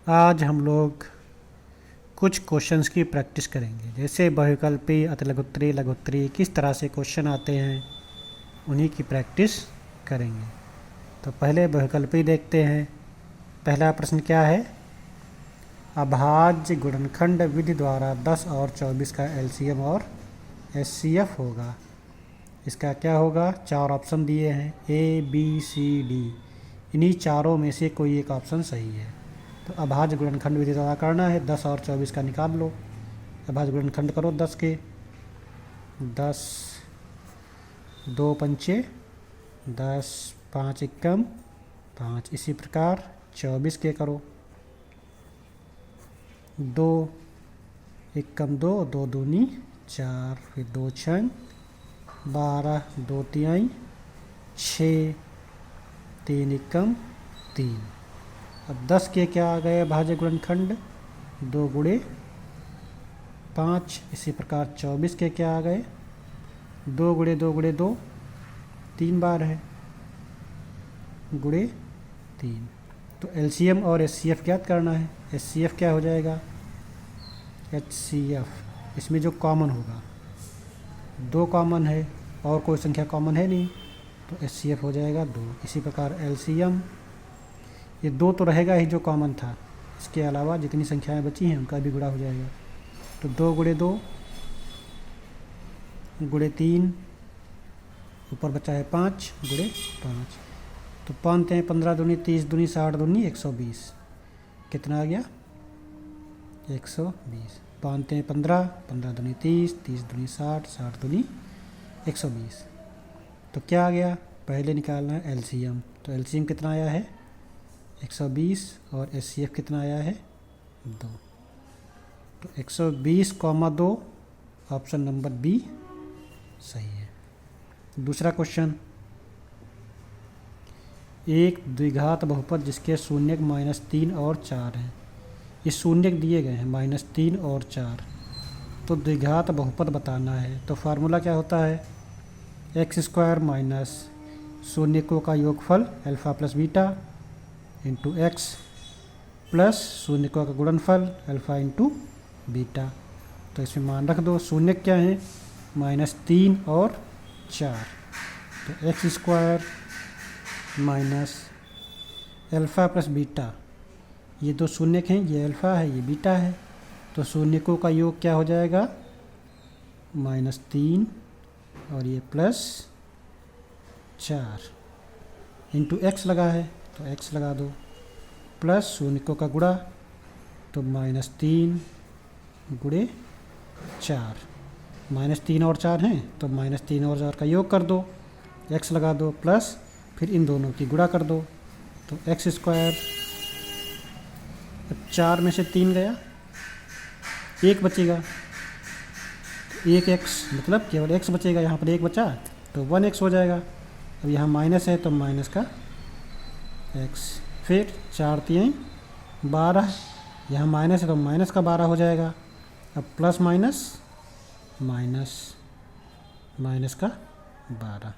आज हम लोग कुछ क्वेश्चंस की प्रैक्टिस करेंगे, जैसे बहुविकल्पी, अतिलघुत्तरी, लघुत्तरी किस तरह से क्वेश्चन आते हैं उन्हीं की प्रैक्टिस करेंगे। तो पहले बहुविकल्पी देखते हैं। पहला प्रश्न क्या है? अभाज्य गुणनखंड विधि द्वारा 10 और 24 का एलसीएम और एचसीएफ होगा। इसका क्या होगा? 4 ऑप्शन दिए हैं, ए बी सी डी। इन्हीं चारों में से कोई एक ऑप्शन सही है। तो अभाज्य गुणनखंड विधि द्वारा करना है, 10 और 24 का निकाल लो। अभाज्य गुणनखंड करो 10 के, 10 2 पंचे 10, 5 एकम 5। इसी प्रकार 24 के करो, 2 एकम 2, 2 दूनी 4, फिर 2 छंग 12, 2 तिहाई 6, 3 एकम 3। अब 10 के क्या आ गए अभाज्य गुणनखंड? 2 गुणे 5। इसी प्रकार 24 के क्या आ गए? 2 गुणे 2 गुणे 2, 3 बार है, गुणे 3। तो एलसीएम और एचसीएफ ज्ञात करना है। एचसीएफ क्या हो जाएगा? एचसीएफ इसमें जो कॉमन होगा, 2 कॉमन है और कोई संख्या कॉमन है नहीं, तो एचसीएफ हो जाएगा 2। इसी प्रकार एलसीएम, ये 2 तो रहेगा ही जो कॉमन था, इसके अलावा जितनी संख्याएं बची हैं उनका भी गुणा हो जाएगा। तो 2 गुणे 2 गुणे 3, ऊपर बचा है 5 गुणे 5। तो 5 हैं 15 दूनी 30 दूनी 60 दूनी 120। कितना आ गया? 120। 5 हैं 15, 15 दूनी 30, 30 दूनी 60, 60 दूनी 120। तो क्या आ गया? पहले निकालना है एलसीएम। तो एलसीएम कितना आया है? 120। और एचसीएफ कितना आया है? 2। तो 120,2 ऑप्शन नंबर बी सही है। दूसरा क्वेश्चन, एक द्विघात बहुपद जिसके शून्यक -3 और 4 हैं। ये शून्यक दिए गए हैं -3 और 4, तो द्विघात बहुपद बताना है। तो फार्मूला क्या होता है? x² माइनस शून्यकों का योगफल alpha plus beta into x plus शून्यकों का गुणनफल अल्फ़ा इंटू बीटा। तो इसमें मान रख दो। शून्यक क्या है? -3 और 4। तो x² minus alpha plus beta, ये 2 शून्यक हैं, ये अल्फ़ा है ये बीटा है। तो शून्यकों का योग क्या हो जाएगा? -3 और ये प्लस 4 इंटू एक्स लगा है, तो एक्स लगा दो, प्लस शून्यकों का गुणा, तो -3 गुणे 4। -3 और 4 हैं, तो -3 और 4 का योग कर दो, एक्स लगा दो, प्लस फिर इन दोनों की गुणा कर दो, तो x²। अब 4 में से 3 गया, 1 बचेगा, 1x मतलब केवल x बचेगा। यहाँ पर 1 बचा तो 1x हो जाएगा। अब यहाँ माइनस है तो माइनस का x, फिर 4 तिहाई 12, यहाँ माइनस है तो माइनस का 12 हो जाएगा। अब प्लस माइनस माइनस माइनस का 12।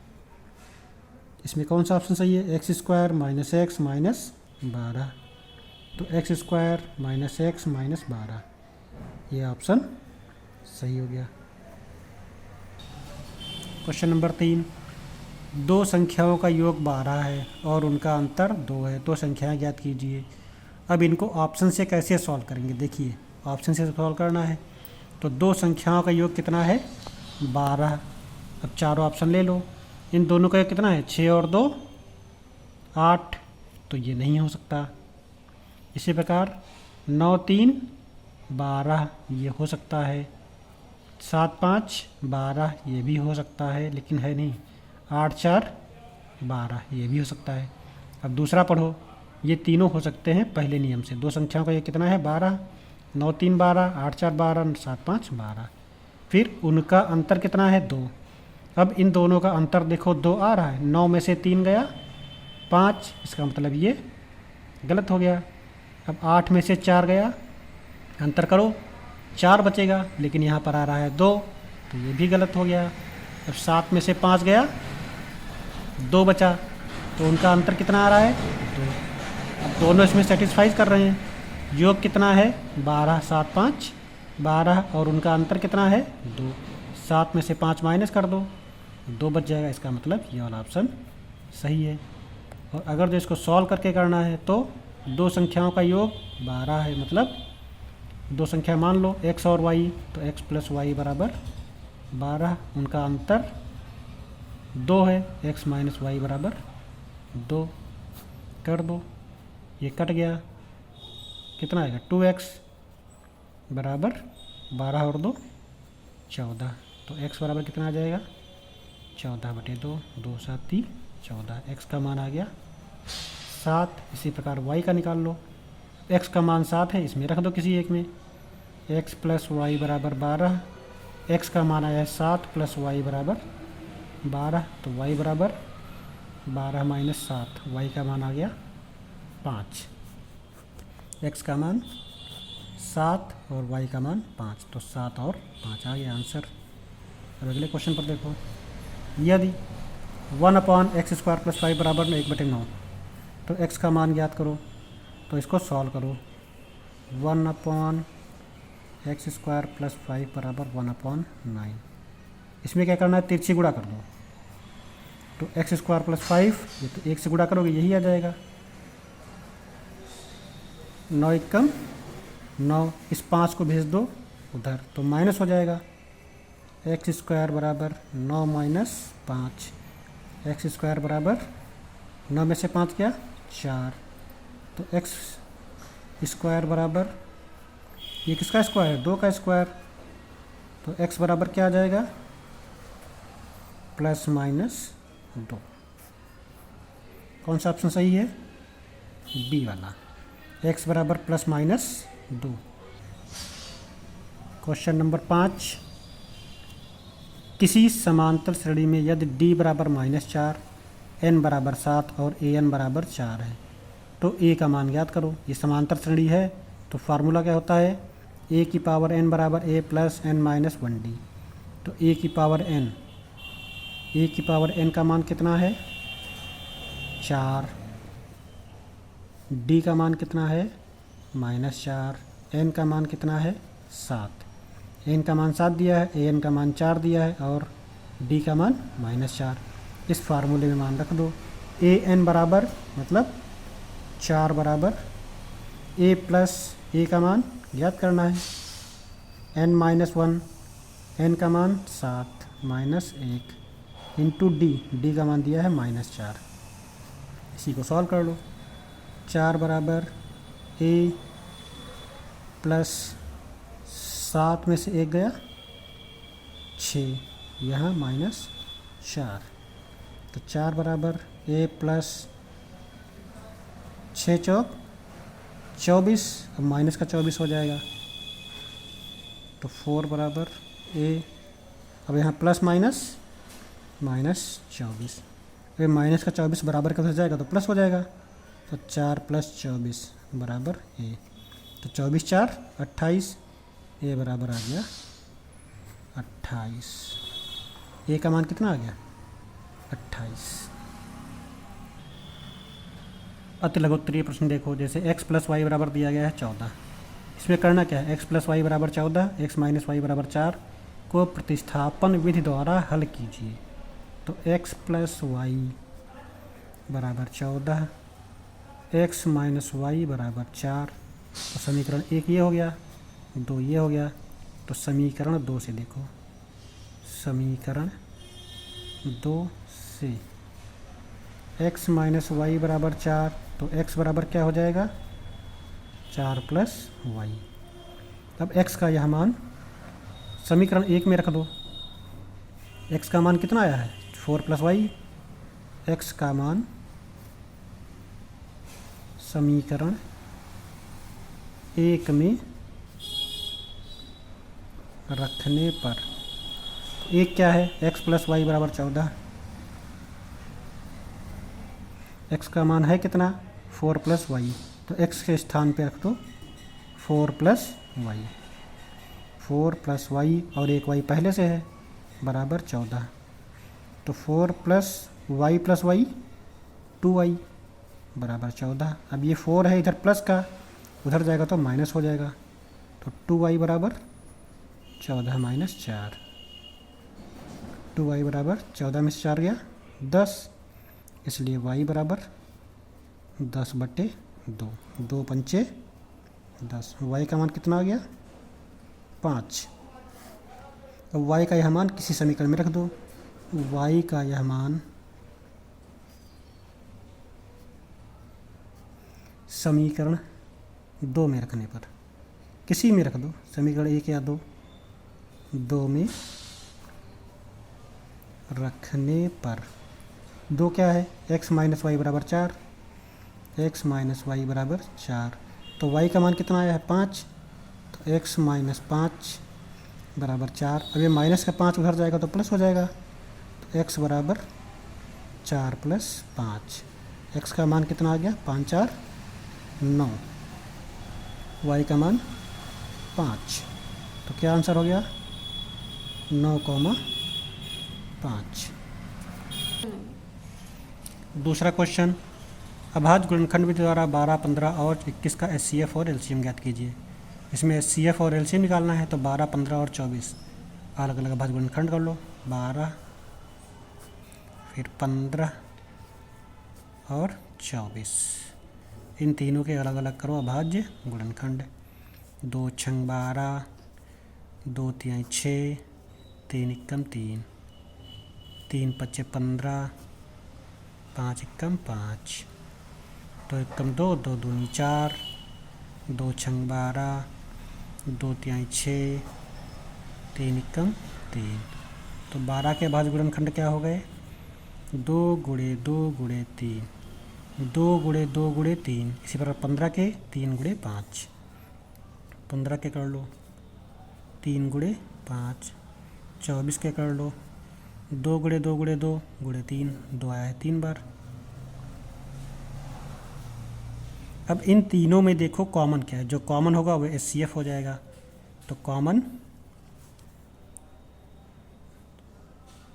इसमें कौन सा ऑप्शन सही है? x² minus x minus 12। तो x² माइनस एक्स माइनस 12, ये ऑप्शन सही हो गया। क्वेश्चन नंबर 3, 2 संख्याओं का योग 12 है और उनका अंतर 2 है, तो संख्याएं ज्ञात कीजिए। अब इनको ऑप्शन से कैसे सॉल्व करेंगे? देखिए, ऑप्शन से सॉल्व करना है तो 2 संख्याओं का योग कितना है? 12। अब चारों ऑप्शन ले लो, इन दोनों का योग कितना है? 6 और 2 8, तो ये नहीं हो सकता। इसी प्रकार 9 3 12, ये हो सकता है। 7 5 12, ये भी हो सकता है लेकिन है नहीं। 8 4 12, ये भी हो सकता है। अब दूसरा पढ़ो, ये तीनों हो सकते हैं पहले नियम से। 2 संख्याओं का ये कितना है? 12। 9 3 12, 8 4 12, 7 5 12। फिर उनका अंतर कितना है? 2। अब इन दोनों का अंतर देखो, 2 आ रहा है, 9 में से 3 गया 5, इसका मतलब ये गलत हो गया। अब 8 में से 4 गया, अंतर करो 4 बचेगा, लेकिन यहाँ पर आ रहा है 2, तो ये भी गलत हो गया। अब 7 में से 5 गया, 2 बचा, तो उनका अंतर कितना आ रहा है? 2। अब दोनों इसमें सेटिस्फाई कर रहे हैं, योग कितना है 12, 7, 5 12 और उनका अंतर कितना है 2। 7 में से 5 माइनस कर दो, 2 बच जाएगा। इसका मतलब ये वाला ऑप्शन सही है। और अगर जो इसको सॉल्व करके करना है तो दो संख्याओं का योग 12 है, मतलब दो संख्या मान लो x और y, तो x प्लस वाई बराबर 12, उनका अंतर 2 है, x माइनस वाई बराबर 2 कर दो, ये कट गया, कितना आएगा 2x बराबर 12 और 2 14, तो x बराबर कितना आ जाएगा 14/2, 2 7 14, x का मान आ गया 7। इसी प्रकार y का निकाल लो, x का मान 7 है, इसमें रख दो किसी एक में, x प्लस वाई बराबर 12, x का मान आया है 7 प्लस वाई बराबर 12, तो y बराबर 12 माइनस 7, y का मान आ गया 5। x का मान 7 और y का मान 5, तो 7 और 5 आ गया आंसर। अब अगले क्वेश्चन पर देखो, यदि 1/x² प्लस 5 बराबर 1/9, तो x का मान ज्ञात करो, तो इसको सॉल्व करो। 1/x² प्लस 5 बराबर 1/9, इसमें क्या करना है तिरछी गुणा कर दो, तो x² प्लस 5 ये तो 1 से गुणा करोगे यही आ जाएगा, 9 एकम 9, इस 5 को भेज दो उधर तो माइनस हो जाएगा, x² बराबर 9 माइनस 5, x² बराबर 9 में से 5 क्या 4, तो x² बराबर, ये किसका स्क्वायर है 2 का स्क्वायर, तो x बराबर क्या आ जाएगा प्लस माइनस 2। कौन सा ऑप्शन सही है बी वाला, x बराबर प्लस माइनस 2। क्वेश्चन नंबर 5, किसी समांतर श्रेणी में यदि d बराबर -4, n बराबर 7 और an बराबर 4 है, तो a का मान ज्ञात करो। ये समांतर श्रेणी है तो फार्मूला क्या होता है, a की पावर n बराबर a plus n minus 1d, तो a की पावर n का मान कितना है 4, d का मान कितना है -4, n का मान कितना है 7, n का मान 7 दिया है, an का मान 4 दिया है और d का मान -4। इस फार्मूले में मान रख दो, an बराबर मतलब 4 बराबर a प्लस a का मान ज्ञात करना है, n माइनस 1, n का मान 7 माइनस 1 इंटू d का मान दिया है -4, इसी को सॉल्व कर लो। 4 बराबर a प्लस 7 में से 1 गया 6, यहाँ -4, तो 4 बराबर a प्लस 6 चौक 24, अब माइनस का 24 हो जाएगा, तो 4 बराबर a, अब यहाँ प्लस माइनस -24, अब माइनस का 24 बराबर का हो जाएगा तो प्लस हो जाएगा, तो 4 प्लस 24 बराबर a, तो 24 4 28, a बराबर आ गया 28, a का मान कितना आ गया 28। अति लघुत्तरीय प्रश्न देखो, जैसे x प्लस वाई बराबर दिया गया है 14, इसमें करना क्या है, x प्लस वाई बराबर 14, x माइनस वाई बराबर 4 को प्रतिस्थापन विधि द्वारा हल कीजिए। तो x प्लस वाई बराबर 14, x माइनस वाई बराबर 4, तो समीकरण 1 ये हो गया, 2 ये हो गया, तो समीकरण 2 से देखो, समीकरण 2 से x माइनस वाई बराबर 4, तो x बराबर क्या हो जाएगा 4 प्लस वाई। अब x का यह मान समीकरण 1 में रख दो, x का मान कितना आया है 4 प्लस वाई, x का मान समीकरण 1 में रखने पर, एक क्या है x प्लस वाई बराबर 14, x का मान है कितना 4 प्लस वाई, तो x के स्थान पे रख दो 4 प्लस वाई, 4 प्लस वाई और एक वाई पहले से है बराबर 14, तो 4 प्लस वाई 2y बराबर 14। अब ये 4 है इधर प्लस का, उधर जाएगा तो माइनस हो जाएगा, तो 2y बराबर 14 माइनस 4, 2y बराबर 14 में से 4 गया 10, इसलिए y बराबर 10/2, 2 पंचे 10, y का मान कितना आ गया 5। अब y का यह मान किसी समीकरण में रख दो, y का यह मान समीकरण 2 में रखने पर, किसी में रख दो, समीकरण 1 या 2 में रखने पर, 2 क्या है, x माइनस वाई बराबर 4, x माइनस वाई बराबर 4, तो y का मान कितना आया है 5, तो x माइनस 5 बराबर 4। अब ये माइनस का 5 उधर जाएगा तो प्लस हो जाएगा, तो x बराबर 4 प्लस 5, x का मान कितना आ गया 5 4 9, y का मान 5, तो क्या आंसर हो गया 9,5। दूसरा क्वेश्चन, अभाज्य गुणनखंड विधि द्वारा 12, 15 और 21 का एचसीएफ और एलसीएम ज्ञात कीजिए। इसमें एचसीएफ और एलसीएम निकालना है, तो 12, 15 और 24 अलग अलग अभाज्य गुणनखंड कर लो, 12 फिर 15 और 24, इन तीनों के अलग अलग करो अभाज्य गुणनखंड। 2 छंग 12, 2 तिहाई 6, 3 एकम 3, 3 पच्चे 15, 5 एकम 5, 2 एकम 2, 2 दूनी 4, 2 छंग 12, 2 तिहाई 6, 3 एकम 3, तो 12 के अभाज्य गुणनखंड क्या हो गए 2 गुणे 2 गुणे 3, 2 गुणे 2 गुणे 3, इसी प्रकार 15 के 3 गुणे 5, 15 के कर लो 3 गुणे 5, 24 के कर लो 2 गुणे 2 गुणे 2 गुणे 3, 2 आया है 3 बार। अब इन तीनों में देखो कॉमन क्या है, जो कॉमन होगा वो एचसीएफ हो जाएगा, तो कॉमन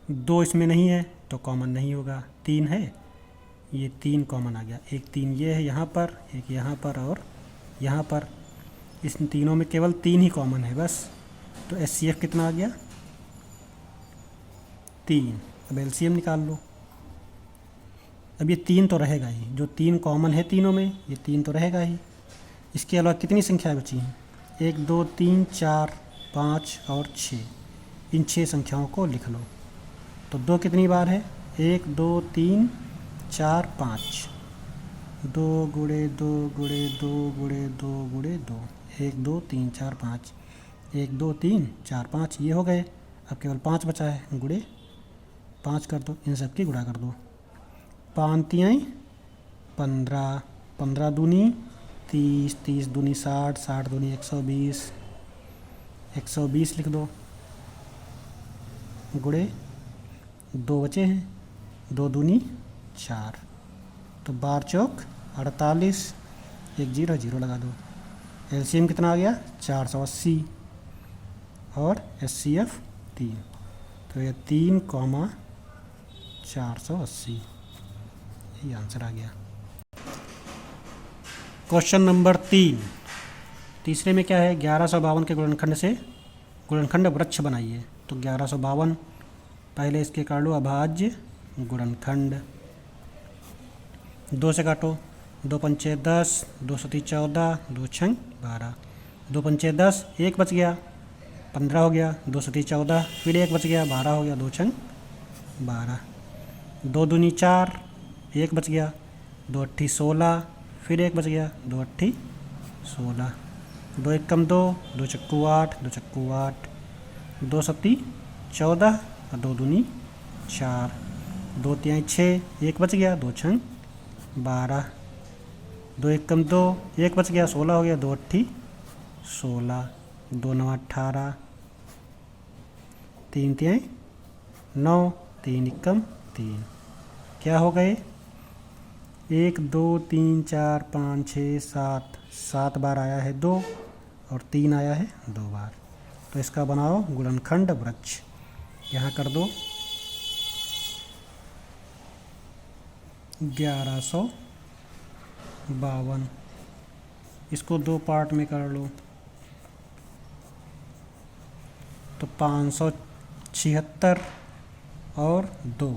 2 इसमें नहीं है तो कॉमन नहीं होगा, 3 है, ये 3 कॉमन आ गया, एक 3 ये है यहाँ पर, एक यहाँ पर और यहाँ पर, इस तीनों में केवल 3 ही कॉमन है बस, तो एचसीएफ कितना आ गया 3। अब एलसीएम निकाल लो, अब ये 3 तो रहेगा ही, जो 3 कॉमन है तीनों में ये 3 तो रहेगा ही, इसके अलावा कितनी संख्याएं बची हैं 1 2 3 4 5 और 6, इन 6 संख्याओं को लिख लो, तो 2 कितनी बार है 1 2 3 4 5, 2 गुणे 2 गुणे 2 गुणे 2 गुणे 2, 1 2 3 4 5, 1 2 3 4 5 ये हो गए, अब केवल 5 बचा है, गुणे 5 कर दो, इन सब की गुणा कर दो, 5 तिहाई 15, 15 दूनी 30, 30 दूनी 60, 60 दूनी 120, 120 लिख दो, गुणे 2 बचे हैं, 2 दूनी 4, तो 12 चौक 48, 1 0 0 लगा दो, एलसीएम कितना आ गया 480 और एचसीएफ 3, तो यह 3,480, ये आंसर आ गया। क्वेश्चन नंबर 3, तीसरे में क्या है 1152 के गुणनखंड से गुणनखंड वृक्ष बनाइए, तो 1152 पहले इसके काट लो अभाज्य गुणनखंड, 2 से काटो, 2 पंचे 10, 2 सती 14, 2 छंग 12, 2 पंचे 10, 1 बच गया 15 हो गया, 2 सती 14, फिर 1 बच गया 12 हो गया, 2 छंग 12, 2 दूनी 4, 1 बच गया, 2 अट्ठी 16, फिर 1 बच गया, 2 अट्ठी 16, 2 एकम 2, 2 चक्कू 8, 2 चक्कू 8, 2 सत्ती 14 और 2 दूनी 4, 2 तिहाई 6, 1 बच गया, 2 छंग 12, 2 एकम 2, 1 बच गया 16 हो गया, 2 अट्ठी 16, 2 9 18, 3 तिहाई 9, 3 एकम 3, क्या हो गए 1 2 3 4 5 6 7, 7 बार आया है 2 और 3 आया है 2 बार, तो इसका बनाओ गुणनखंड वृक्ष, यहाँ कर दो 1152, इसको 2 पार्ट में कर लो तो 576 और 2,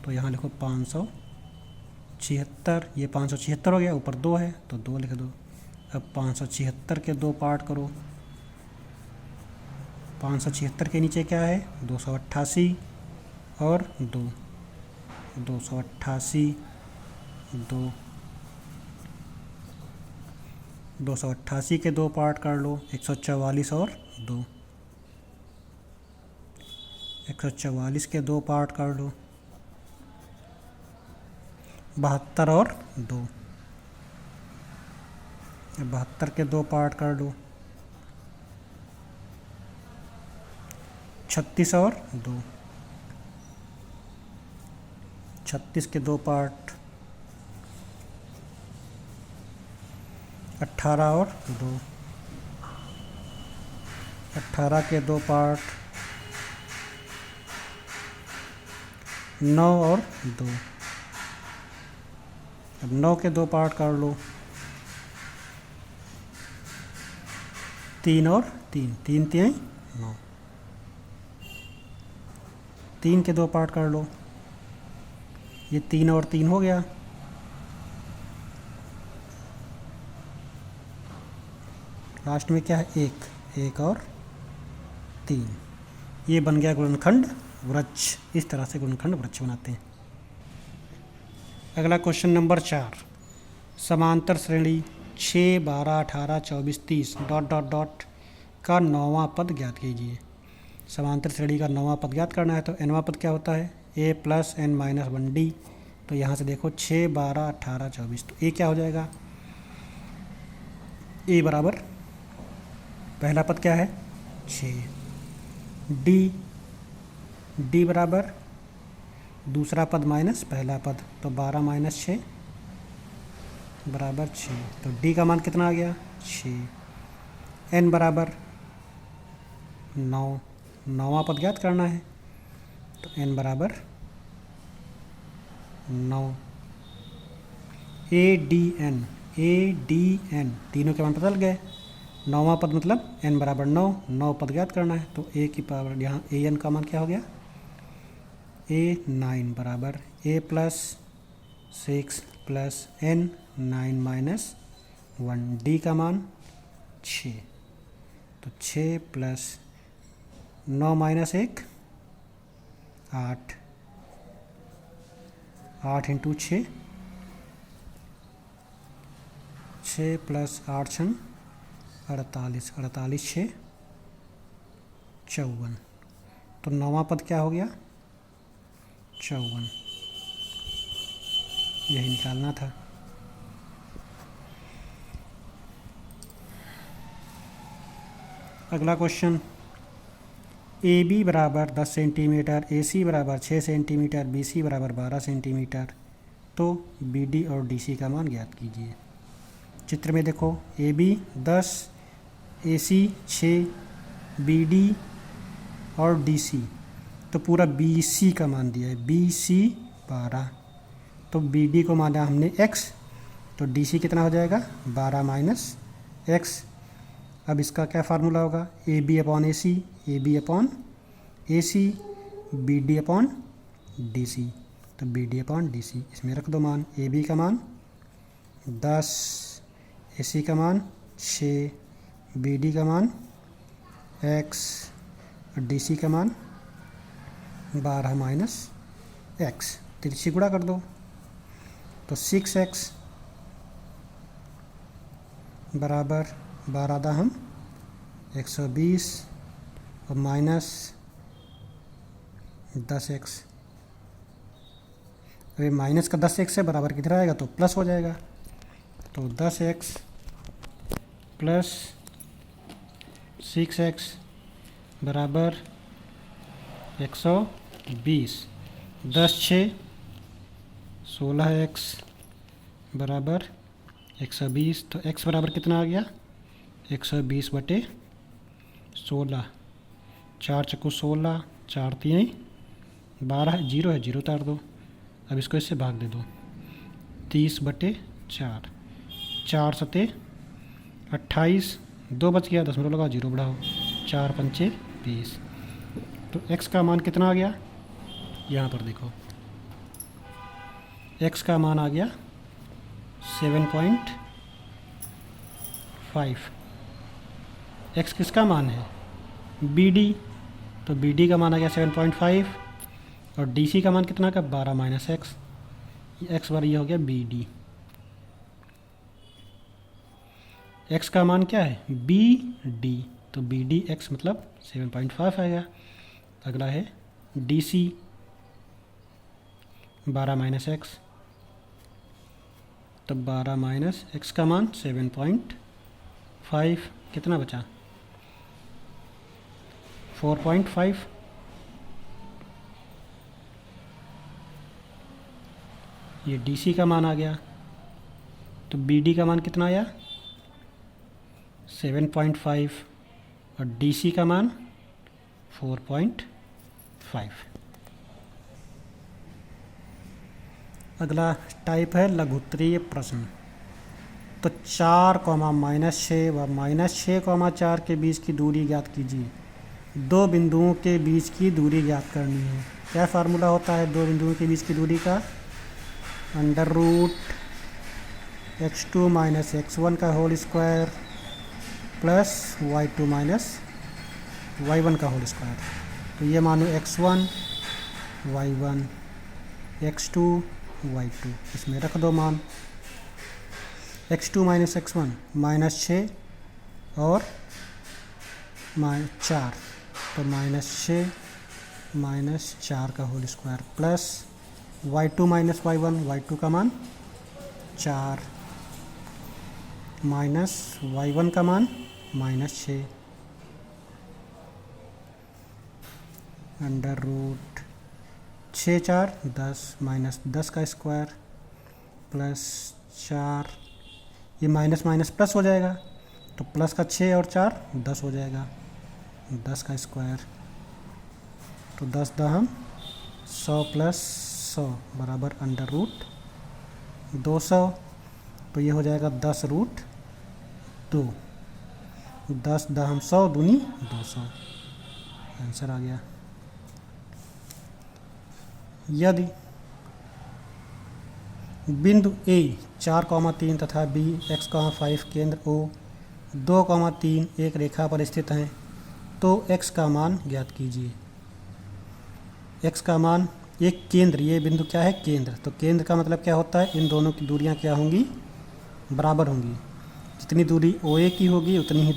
तो यहाँ लिखो 576, ये 576 हो गया, ऊपर 2 है तो 2 लिख दो। अब 576 के 2 पार्ट करो, 576 के नीचे क्या है 288 और 2, 288 2, 288 के 2 पार्ट कर लो 144 और 2, 144 के 2 पार्ट कर लो 72 और 2, 72 के 2 पार्ट कर लो 36 और 2, 36 के 2 पार्ट 18 और 2, 18 के 2 पार्ट 9 और 2, अब 9 के 2 पार्ट कर लो 3 और 3, 3 3 9, 3 के 2 पार्ट कर लो, ये 3 और 3 हो गया, लास्ट में क्या है 1, 1 और 3, ये बन गया गुणनखंड वृक्ष। इस तरह से गुणनखंड वृक्ष बनाते हैं। अगला क्वेश्चन नंबर 4, समांतर श्रेणी 6 12 18 24 30 डॉट डॉट डॉट का 9वां पद ज्ञात कीजिए। समांतर श्रेणी का 9वां पद ज्ञात करना है तो nवां पद क्या होता है a plus n minus 1d, तो यहाँ से देखो 6 12 18 24, तो a क्या हो जाएगा a बराबर पहला पद क्या है 6, d बराबर दूसरा पद माइनस पहला पद, तो 12 माइनस 6 बराबर 6, तो d का मान कितना आ गया 6, n बराबर 9, 9वां पद ज्ञात करना है तो n बराबर 9, ADN तीनों के मान बदल गए, 9वां पद मतलब n बराबर 9, 9 पद ज्ञात करना है तो a की पावर यहाँ an का मान क्या हो गया A9 बराबर a plus 6 plus n 9 minus 1, d का मान 6, तो 6 प्लस 9 माइनस 1 8, 8 इंटू 6, 6 प्लस 8 छन 48, 48 6 54, तो 9वां पद क्या हो गया 54, यही निकालना था। अगला क्वेश्चन, ए बी बराबर 10 सेंटीमीटर, ए सी बराबर 6 सेंटीमीटर, बी सी बराबर 12 सेंटीमीटर, तो बी डी और डी सी का मान ज्ञात कीजिए। चित्र में देखो A B 10, A C 6, B D और डी सी, तो पूरा बी सी का मान दिया है, बी सी 12, तो बी डी को माना हमने x, तो डी सी कितना हो जाएगा 12 माइनस x। अब इसका क्या फार्मूला होगा A B upon A C, A B upon A C, B D upon D C, तो B D upon D C, इसमें रख दो मान, ए बी का मान 10, ए सी का मान 6, बी डी का मान x, डी सी का मान 12 माइनस x, तिरछी गुणा कर दो तो 6x बराबर 12 दाहम 120 और माइनस 10x, अरे माइनस का 10x से बराबर कितना आएगा तो प्लस हो जाएगा, तो 10x प्लस 6x बराबर 120, 10 6 16x बराबर 120, तो x बराबर कितना आ गया 120 बटे 16, 4 चक्कू 16, 4 3 12, जीरो है जीरो उतार दो, अब इसको इससे भाग दे दो, 30 बटे 4, 4 सते 28, 2 बच गया, दशमलव लगाओ, 0 बढ़ाओ, 4 पंचे 20। तो x का मान कितना आ गया, यहाँ पर देखो x का मान आ गया 7.5। x किसका मान है, BD, तो BD का मान आ गया 7.5 और DC का मान कितना का 12 माइनस x, x बार ये हो गया BD। x का मान क्या है BD, तो BD x मतलब 7.5 आएगा। अगला है DC 12 माइनस x, तो 12 माइनस x का मान 7.5, कितना बचा 4.5। ये DC का मान आ गया, तो BD का मान कितना आया 7.5 और DC का मान 4.5। अगला टाइप है लघुत्तरीय प्रश्न। तो 4, -6 व -6, 4 के बीच की दूरी ज्ञात कीजिए। दो बिंदुओं के बीच की दूरी ज्ञात करनी है। क्या फार्मूला होता है दो बिंदुओं के बीच की दूरी का, √x2 - x1 का whole square plus y2 - y1 का होल स्क्वायर। तो ये मानो x1 y1 x2 y2, इसमें रख दो मान। x2 - x1 -6 और 4, तो -6 - 4 का whole square plus y2 - y1, y2 का मान 4 माइनस y1 का मान -6 √6 4 10 -10 का स्क्वायर प्लस 4, ये माइनस माइनस प्लस हो जाएगा, तो प्लस का 6 और 4 10 हो जाएगा, 10 का स्क्वायर। तो 10 दहम 100 + 100 बराबर √200। तो ये हो जाएगा 10√2। 10 दहम 100 दूनी 200, आंसर आ गया। यदि बिंदु A 4,3 तथा B x,5 केंद्र O 2,3 एक रेखा पर स्थित हैं, तो x का मान ज्ञात कीजिए। x का मान, एक केंद्र, ये बिंदु क्या है केंद्र, तो केंद्र का मतलब क्या होता है, इन दोनों की दूरियां क्या होंगी बराबर होंगी। जितनी दूरी OA की होगी उतनी ही